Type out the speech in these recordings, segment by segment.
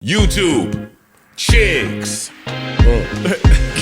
YouTube, chicks.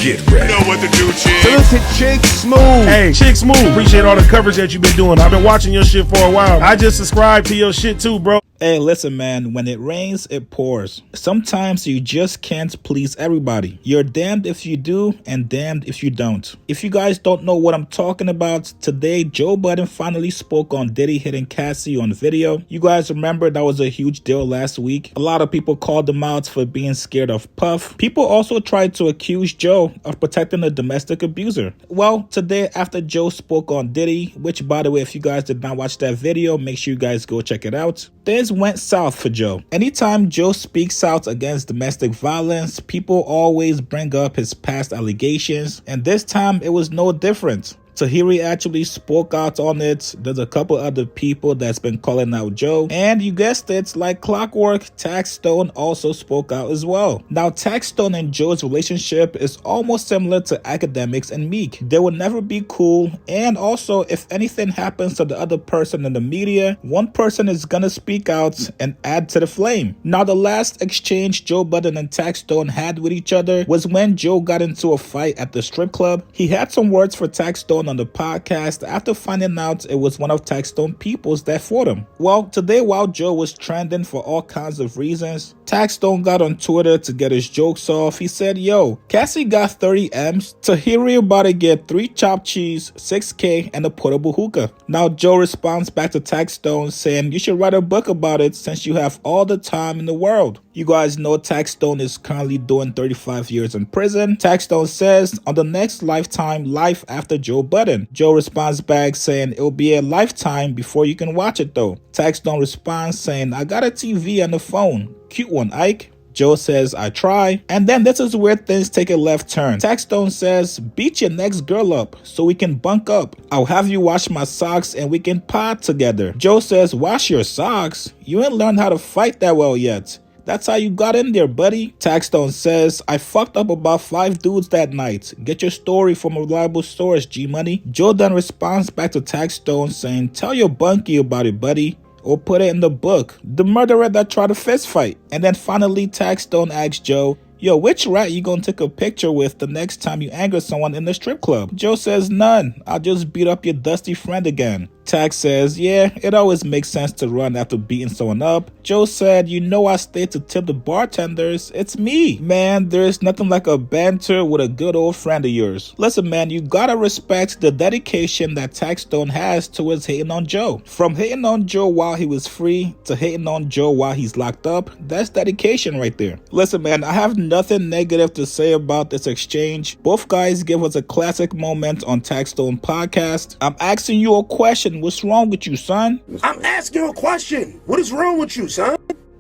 Get ready. You know what to do, chicks. Look at Chick Smooth. Hey, Chick Smooth, appreciate all the coverage that you've been doing. I've been watching your shit for a while. I just subscribed to your shit too, bro. Hey, listen, man, when it rains, it pours. Sometimes you just can't please everybody. You're damned if you do and damned if you don't. If you guys don't know what I'm talking about, today Joe Budden finally spoke on Diddy hitting Cassie on video. You guys remember that was a huge deal last week. A lot of people called him out for being scared of Puff. People also tried to accuse Joe of protecting a domestic abuser. Well, today after Joe spoke on Diddy, which by the way, if you guys did not watch that video, make sure you guys go check it out. Things went south for Joe. Anytime Joe speaks out against domestic violence, people always bring up his past allegations, and this time it was no different. Tahiry actually spoke out on it. There's a couple other people that's been calling out Joe. And you guessed it, like clockwork, Taxstone also spoke out as well. Now, Taxstone and Joe's relationship is almost similar to Academics and Meek. They will never be cool. And also, if anything happens to the other person in the media, one person is gonna speak out and add to the flame. Now, the last exchange Joe Budden and Taxstone had with each other was when Joe got into a fight at the strip club. He had some words for Taxstone on the podcast after finding out it was one of Taxstone peoples that fought him. Well, today while Joe was trending for all kinds of reasons, Taxstone got on Twitter to get his jokes off. He said, yo, Cassie got 30 M's, Tahiry about to get 3 chopped cheese, 6K, and a portable hookah. Now Joe responds back to Taxstone saying you should write a book about it since you have all the time in the world. You guys know Taxstone is currently doing 35 years in prison. Taxstone says on the next lifetime, life after Joe Budden. Joe responds back saying it'll be a lifetime before you can watch it though. Taxstone responds saying I got a TV and a phone. Cute one, Ike. Joe says, I try. And then this is where things take a left turn. Taxstone says, beat your next girl up so we can bunk up. I'll have you wash my socks and we can pod together. Joe says, wash your socks? You ain't learned how to fight that well yet. That's how you got in there, buddy. Taxstone says, I fucked up about 5 dudes that night. Get your story from a reliable source, G-Money. Joe then responds back to Taxstone saying, tell your bunkie about it, buddy. Or put it in the book. The murderer that tried a fist fight. And then finally, Taxstone asks Joe, yo, which rat you gonna take a picture with the next time you anger someone in the strip club? Joe says, none. I'll just beat up your dusty friend again. Tax says, yeah, it always makes sense to run after beating someone up. Joe said, you know I stayed to tip the bartenders. It's me. Man, there's nothing like a banter with a good old friend of yours. Listen, man, you gotta respect the dedication that Taxstone has towards hating on Joe. From hating on Joe while he was free to hating on Joe while he's locked up, that's dedication right there. Listen, man, I have nothing negative to say about this exchange. Both guys give us a classic moment on Taxstone podcast. I'm asking you a question. What's wrong with you, son? I'm asking you a question. What is wrong with you, son?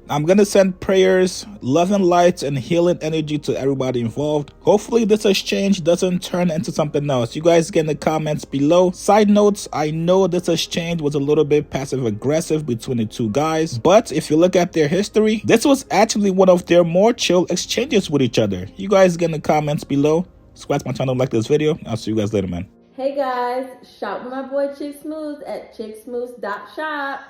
I'm gonna send prayers, love and light, and healing energy to everybody involved. Hopefully this exchange doesn't turn into something else. You guys get in the comments below. Side notes, I know this exchange was a little bit passive aggressive between the two guys, but if you look at their history, this was actually one of their more chill exchanges with each other. You guys get in the comments below. Subscribe to my channel, like this video. I'll see you guys later, man. Hey guys, shop with my boy Chick Smooth at chicksmooth.shop.